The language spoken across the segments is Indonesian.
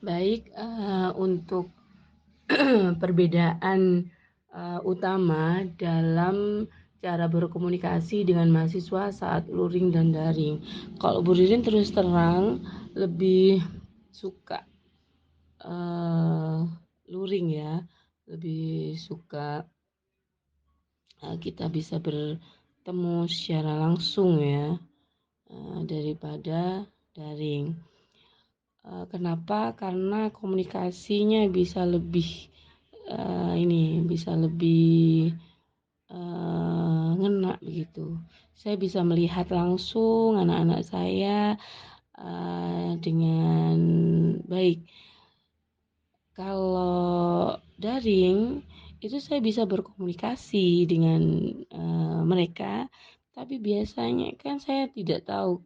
Baik, untuk perbedaan utama dalam cara berkomunikasi dengan mahasiswa saat luring dan daring. Kalau Bu Ririn terus terang lebih suka luring ya, lebih suka kita bisa bertemu secara langsung ya, daripada daring. Kenapa? Karena komunikasinya bisa lebih bisa lebih ngena begitu. Saya bisa melihat langsung anak-anak saya dengan baik. Kalau daring itu saya bisa berkomunikasi dengan mereka, tapi biasanya kan saya tidak tahu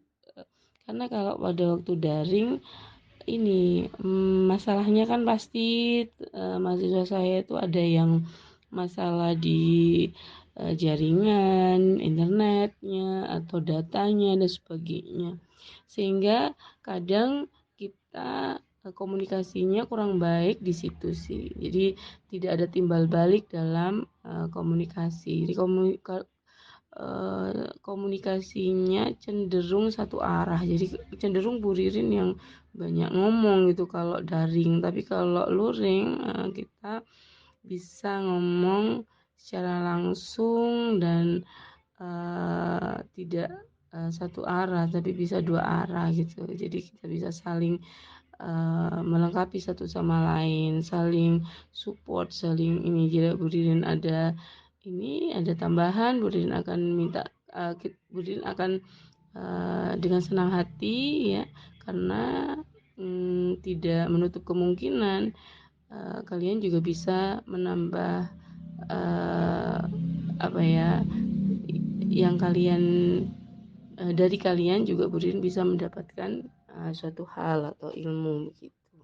karena kalau pada waktu daring ini masalahnya kan pasti mahasiswa saya itu ada yang masalah di jaringan internetnya atau datanya dan sebagainya, sehingga kadang kita komunikasinya kurang baik di situ sih. Jadi tidak ada timbal balik dalam komunikasi. Jadi komunikasinya cenderung satu arah. Jadi cenderung Bu Ririn yang banyak ngomong gitu kalau daring, tapi kalau luring kita bisa ngomong secara langsung dan tidak satu arah tapi bisa dua arah gitu. Jadi kita bisa saling melengkapi satu sama lain, saling support, saling ini. Jadi Bu Ririn ada tambahan, Bu Ririn akan minta Bu Ririn akan dengan senang hati ya, karena tidak menutup kemungkinan kalian juga bisa menambah apa ya yang kalian dari kalian juga Bu Ririn bisa mendapatkan suatu hal atau ilmu begitu.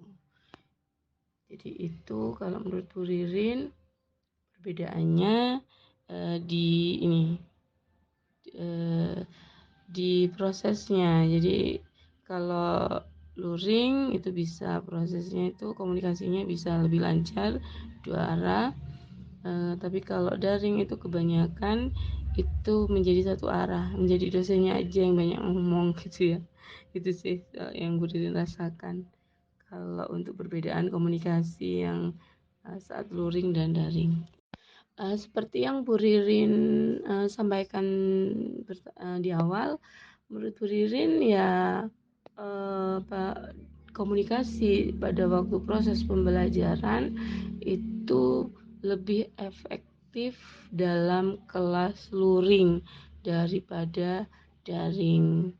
Jadi itu kalau menurut Bu Ririn perbedaannya di ini eh, di prosesnya. Jadi kalau luring itu bisa prosesnya itu komunikasinya bisa lebih lancar dua arah. Tapi kalau daring itu kebanyakan itu menjadi satu arah, menjadi dosennya aja yang banyak ngomong gitu ya. Itu sih yang gue rasakan kalau untuk perbedaan komunikasi yang saat luring dan daring. Seperti yang Bu Ririn sampaikan di awal, menurut Bu Ririn ya komunikasi pada waktu proses pembelajaran itu lebih efektif dalam kelas luring daripada daring,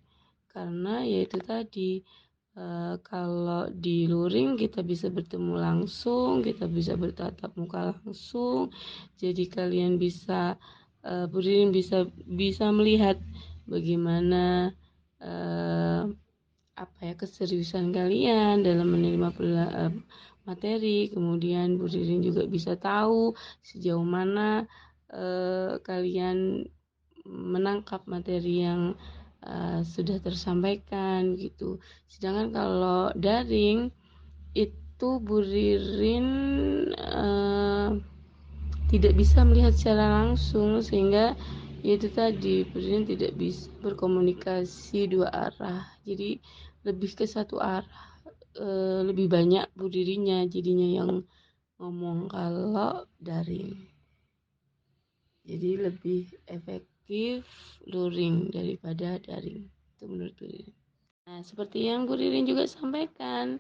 karena yaitu tadi kalau di luring kita bisa bertemu langsung, kita bisa bertatap muka langsung, jadi kalian bisa Budin bisa melihat bagaimana eh, apa ya keseriusan kalian dalam menerima materi. Kemudian Bu Ririn juga bisa tahu sejauh mana kalian menangkap materi yang sudah tersampaikan gitu. Sedangkan kalau daring itu Bu Ririn tidak bisa melihat secara langsung, sehingga itu tadi Bu Ririn tidak bisa berkomunikasi dua arah. Jadi lebih ke satu arah, lebih banyak Bu Ririnnya jadinya yang ngomong kalau daring. Jadi lebih efektif luring daripada daring. Itu menurut Bu Ririn. Nah, seperti yang Bu Ririn juga sampaikan,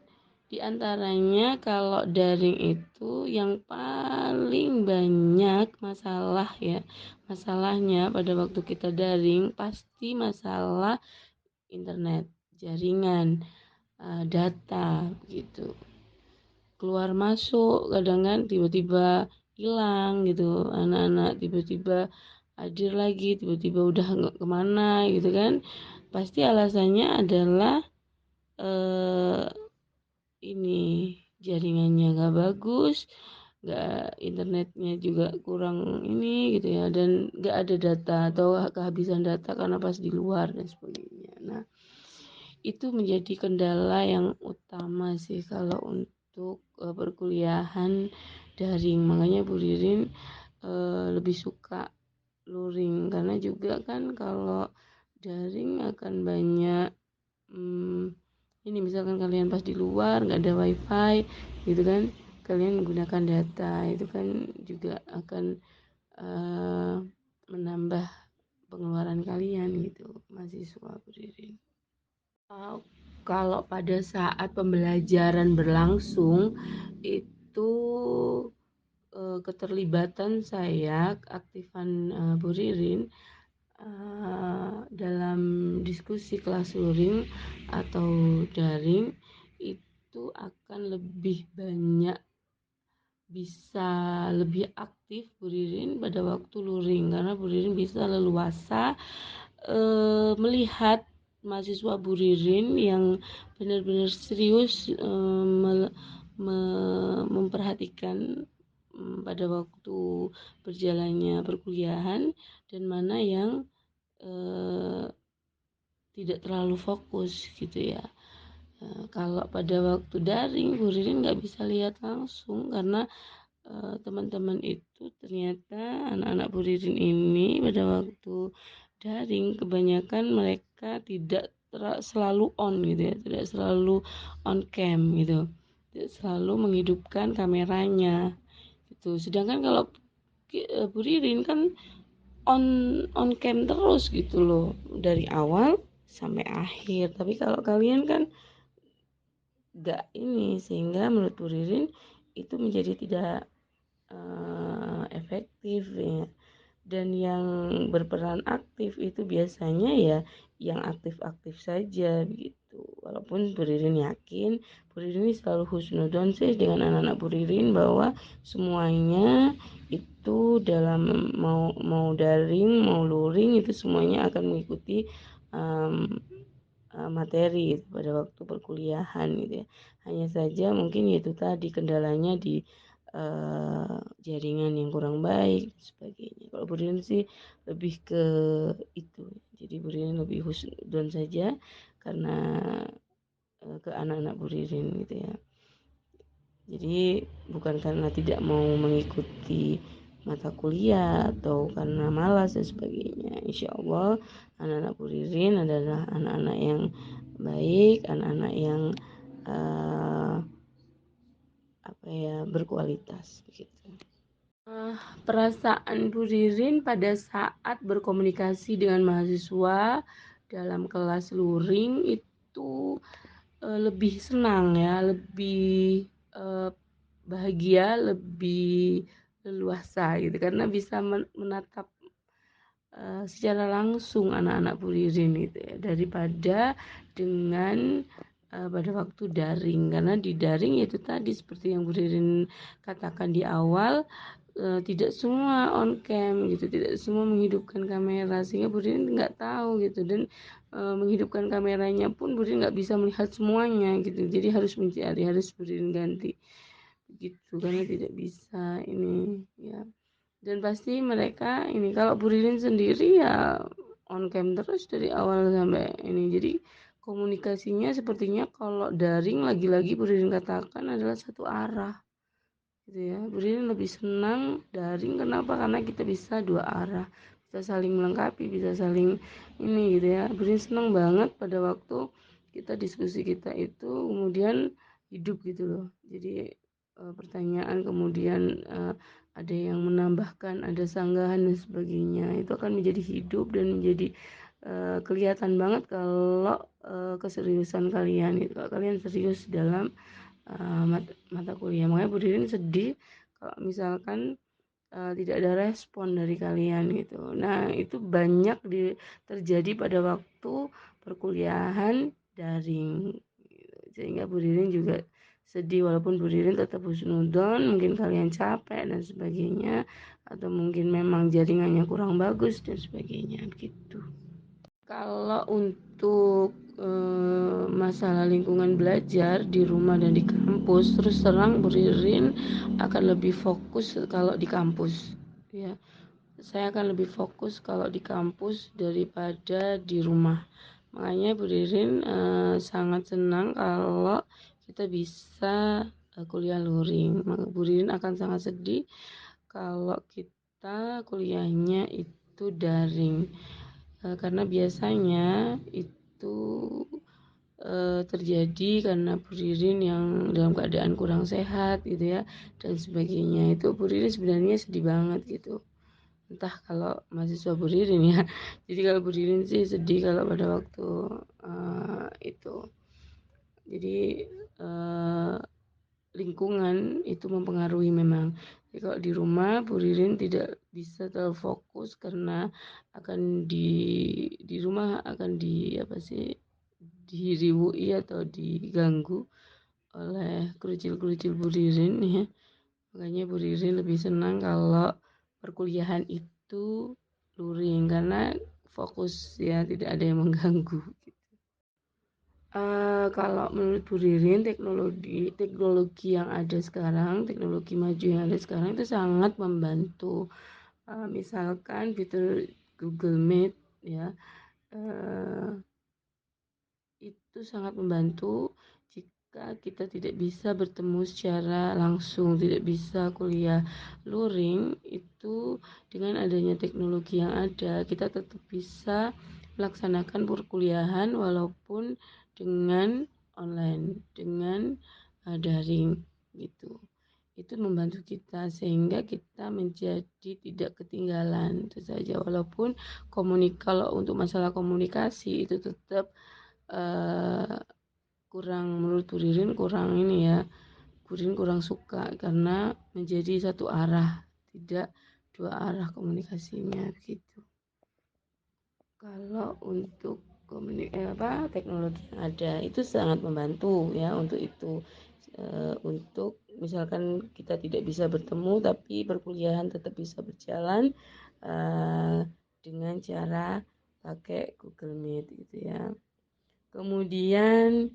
di antaranya kalau daring itu yang paling banyak masalah ya. Masalahnya pada waktu kita daring pasti masalah internet, jaringan, data gitu. Keluar masuk kadang kan tiba-tiba hilang gitu. Anak-anak tiba-tiba hadir lagi, tiba-tiba udah nggak kemana gitu kan. Pasti alasannya adalah eh, ini jaringannya nggak bagus, nggak internetnya juga kurang ini gitu ya, dan nggak ada data atau kehabisan data karena pas di luar dan sebagainya. Nah, itu menjadi kendala yang utama sih kalau untuk perkuliahan daring. Makanya Bu Ririn lebih suka luring, karena juga kan kalau daring akan banyak ini misalkan kalian pas di luar nggak ada wifi gitu kan, kalian menggunakan data itu kan juga akan uh, menambah pengeluaran kalian gitu mahasiswa Bu Ririn. Kalau pada saat pembelajaran berlangsung itu keterlibatan saya, keaktifan Bu Ririn dalam diskusi kelas luring atau daring itu akan lebih banyak, bisa lebih aktif Bu Ririn pada waktu luring, karena Bu Ririn bisa leluasa melihat mahasiswa Bu Ririn yang benar-benar serius memperhatikan pada waktu berjalannya perkuliahan, dan mana yang tidak terlalu fokus gitu ya. Kalau pada waktu daring Bu Ririn nggak bisa lihat langsung, karena teman-teman itu ternyata anak-anak Bu Ririn ini pada waktu daring kebanyakan mereka tidak selalu on gitu ya, tidak selalu on cam gitu, tidak selalu menghidupkan kameranya gitu. Sedangkan kalau Bu Ririn kan on cam terus gitu loh dari awal sampai akhir. Tapi kalau kalian kan nggak ini, sehingga menurut Bu Ririn itu menjadi tidak efektif ya. Dan yang berperan aktif itu biasanya ya yang aktif-aktif saja begitu. Walaupun Bu Ririn yakin, Bu Ririn ini selalu husnudon sih dengan anak-anak Bu Ririn bahwa semuanya itu dalam mau daring mau luring itu semuanya akan mengikuti materi pada waktu perkuliahan gitu ya. Hanya saja mungkin itu tadi kendalanya di jaringan yang kurang baik dan sebagainya. Kalau Bu Ririn sih lebih ke itu. Jadi Bu Ririn lebih husnudon saja karena ke anak-anak Bu Ririn gitu ya. Jadi bukan karena tidak mau mengikuti mata kuliah atau karena malas dan sebagainya. Insya Allah anak-anak Bu Ririn adalah anak-anak yang baik, anak-anak yang berkualitas begitu. Perasaan Bu Ririn pada saat berkomunikasi dengan mahasiswa dalam kelas luring itu lebih senang ya, lebih bahagia, lebih leluasa gitu, karena bisa menatap secara langsung anak-anak Bu Ririn gitu ya, daripada dengan pada waktu daring. Karena di daring itu tadi seperti yang Bu Ririn katakan di awal, tidak semua on cam gitu, tidak semua menghidupkan kamera, sehingga Bu Ririn nggak tahu gitu, dan menghidupkan kameranya pun Bu Ririn nggak bisa melihat semuanya gitu, jadi harus mencari, harus Bu Ririn ganti gitu karena tidak bisa ini ya. Dan pasti mereka ini, kalau Bu Ririn sendiri ya on cam terus dari awal sampai ini, jadi komunikasinya sepertinya kalau daring lagi-lagi Bu Ririn katakan adalah satu arah gitu ya. Bu Ririn lebih senang daring, kenapa? Karena kita bisa dua arah, bisa saling melengkapi, bisa saling ini gitu ya. Bu Ririn senang banget pada waktu kita diskusi kita itu kemudian hidup gitu loh, jadi pertanyaan kemudian ada yang menambahkan, ada sanggahan dan sebagainya, itu akan menjadi hidup dan menjadi kelihatan banget kalau keseriusan kalian gitu, kalau kalian serius dalam mata kuliah. Makanya Bu Ririn sedih kalau misalkan tidak ada respon dari kalian gitu. Nah itu banyak terjadi pada waktu perkuliahan daring gitu. Sehingga Bu Ririn juga sedih, walaupun Bu Ririn tetap husnudon, mungkin kalian capek dan sebagainya, atau mungkin memang jaringannya kurang bagus dan sebagainya gitu. Kalau untuk masalah lingkungan belajar di rumah dan di kampus, terus terang Bu Ririn akan lebih fokus kalau di kampus ya. Saya akan lebih fokus kalau di kampus daripada di rumah, Makanya Bu Ririn sangat senang kalau kita bisa kuliah luring. Bu Ririn akan sangat sedih kalau kita kuliahnya itu daring. Karena biasanya itu terjadi karena Bu Ririn yang dalam keadaan kurang sehat gitu ya dan sebagainya. Itu Bu Ririn sebenarnya sedih banget gitu. Entah kalau mahasiswa Bu Ririn ya. Jadi kalau Bu Ririn sih sedih kalau pada waktu itu. Jadi lingkungan itu mempengaruhi memang. Jadi kalau di rumah Bu Ririn tidak bisa terlalu fokus karena akan di rumah akan diriwui atau diganggu oleh kerucil-kerucil Bu Ririn ya. Makanya Bu Ririn lebih senang kalau perkuliahan itu luring karena fokus ya tidak ada yang mengganggu. Kalau menurut Bu Ririn teknologi yang ada sekarang, teknologi maju yang ada sekarang itu sangat membantu. Misalkan fitur Google Meet ya, uh, itu sangat membantu jika kita tidak bisa bertemu secara langsung, tidak bisa kuliah luring. Itu dengan adanya teknologi yang ada, kita tetap bisa melaksanakan perkuliahan walaupun dengan online, dengan daring gitu. Itu membantu kita sehingga kita menjadi tidak ketinggalan. Itu saja, walaupun kalau untuk masalah komunikasi itu tetap kurang, menurut Bu Ririn kurang ini ya, Bu Ririn kurang suka karena menjadi satu arah, tidak dua arah komunikasinya begitu. Kalau untuk teknologi yang ada itu sangat membantu ya untuk itu. Untuk misalkan kita tidak bisa bertemu tapi perkuliahan tetap bisa berjalan dengan cara pakai Google Meet gitu ya. Kemudian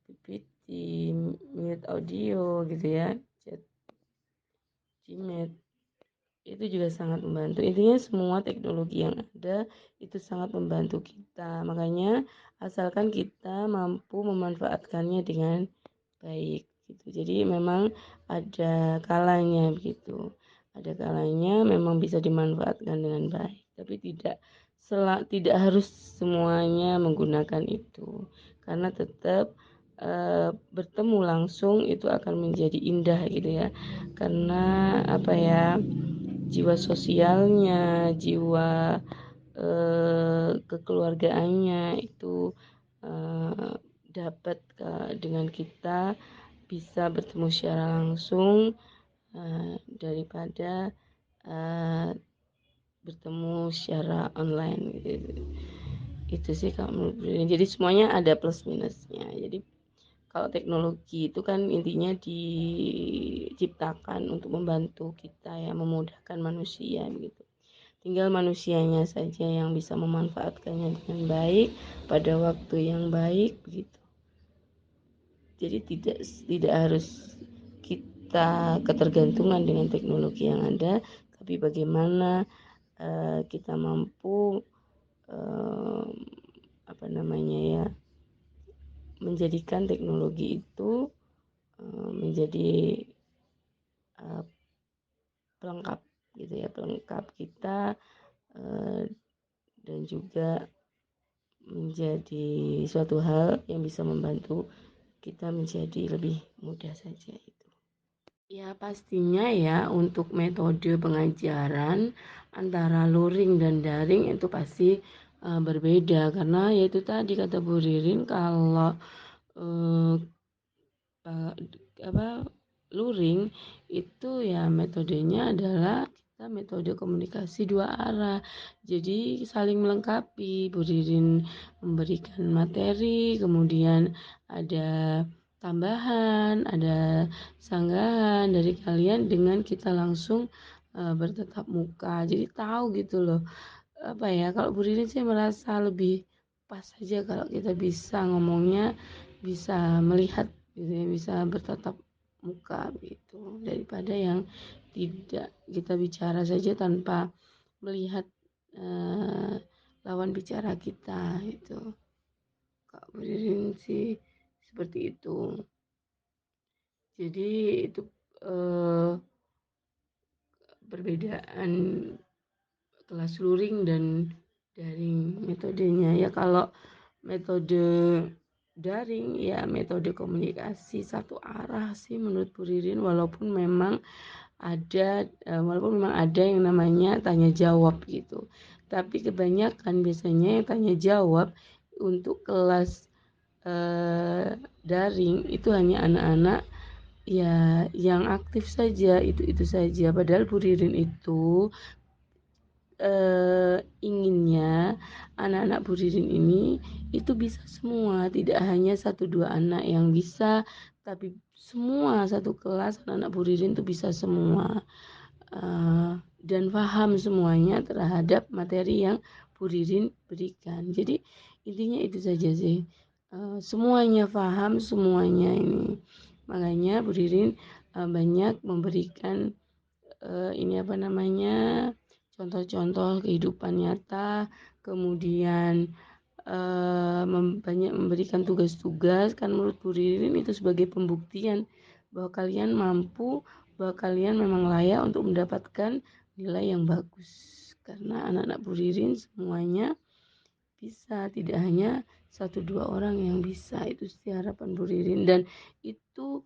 PPT, mute audio gitu ya, chat, Gmail, itu juga sangat membantu. Intinya semua teknologi yang ada itu sangat membantu kita. Makanya asalkan kita mampu memanfaatkannya dengan baik gitu. Jadi memang ada kalanya begitu. Ada kalanya memang bisa dimanfaatkan dengan baik, tapi tidak harus semuanya menggunakan itu. Karena tetap bertemu langsung itu akan menjadi indah gitu ya. Karena apa ya? Jiwa sosialnya, jiwa kekeluargaannya itu dapat dengan kita bisa bertemu secara langsung daripada bertemu secara online gitu. Itu sih kalau menurut. Jadi semuanya ada plus minusnya. Jadi kalau teknologi itu kan intinya diciptakan untuk membantu kita ya, memudahkan manusia begitu. Tinggal manusianya saja yang bisa memanfaatkannya dengan baik pada waktu yang baik begitu. Jadi tidak harus kita ketergantungan dengan teknologi yang ada, tapi bagaimana kita mampu menjadikan teknologi itu menjadi pelengkap gitu ya, pelengkap kita dan juga menjadi suatu hal yang bisa membantu kita menjadi lebih mudah saja itu. Ya pastinya ya untuk metode pengajaran antara luring dan daring itu pasti berbeda karena yaitu tadi kata Bu Ririn kalau luring itu ya metodenya adalah kita metode komunikasi dua arah. Jadi saling melengkapi. Bu Ririn memberikan materi, kemudian ada tambahan, ada sanggahan dari kalian dengan kita langsung bertatap muka. Jadi tahu gitu loh. Apa ya, kalau Bu Ririn sih merasa lebih pas saja kalau kita bisa ngomongnya, bisa melihat gitu ya, bisa bertatap muka gitu daripada yang tidak kita bicara saja tanpa melihat lawan bicara kita itu. Kak Beririn sih seperti itu. Jadi itu perbedaan kelas luring dan daring metodenya. Ya kalau metode daring ya metode komunikasi satu arah sih menurut Bu Ririn, walaupun memang ada yang namanya tanya jawab gitu. Tapi kebanyakan biasanya yang tanya jawab untuk kelas daring itu hanya anak-anak ya yang aktif saja, itu saja. Padahal Bu Ririn itu inginnya anak-anak Bu Ririn ini itu bisa semua, tidak hanya 1-2 anak yang bisa, tapi semua satu kelas anak-anak Bu Ririn itu bisa semua. Dan paham semuanya terhadap materi yang Bu Ririn berikan. Jadi intinya itu saja sih. Semuanya paham, semuanya ini. Makanya Bu Ririn banyak memberikan contoh-contoh kehidupan nyata, kemudian banyak memberikan tugas-tugas. Kan menurut Bu Ririn itu sebagai pembuktian bahwa kalian mampu, bahwa kalian memang layak untuk mendapatkan nilai yang bagus. Karena anak-anak Bu Ririn semuanya bisa, tidak hanya 1-2 orang yang bisa. Itu sih harapan Bu Ririn, dan itu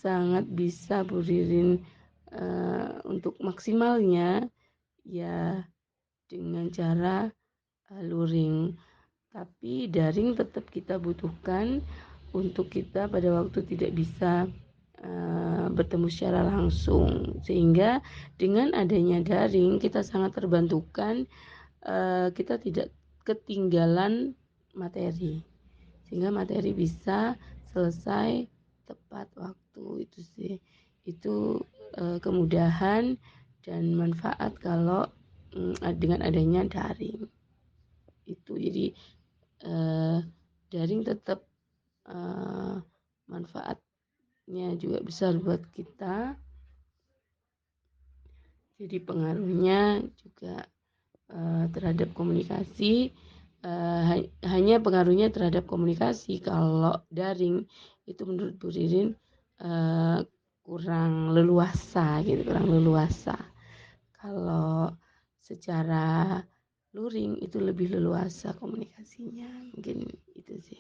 sangat bisa Bu Ririn untuk maksimalnya ya dengan cara luring. Tapi daring tetap kita butuhkan untuk kita pada waktu tidak bisa bertemu secara langsung, sehingga dengan adanya daring kita sangat terbantukan, kita tidak ketinggalan materi, sehingga materi bisa selesai tepat waktu. Itu sih, itu kemudahan dan manfaat kalau dengan adanya daring itu. Jadi daring tetap manfaatnya juga besar buat kita, jadi pengaruhnya juga terhadap komunikasi, hanya pengaruhnya terhadap komunikasi kalau daring itu menurut Bu Ririn kurang leluasa gitu, kurang leluasa. Kalau secara luring itu lebih leluasa komunikasinya, mungkin itu sih.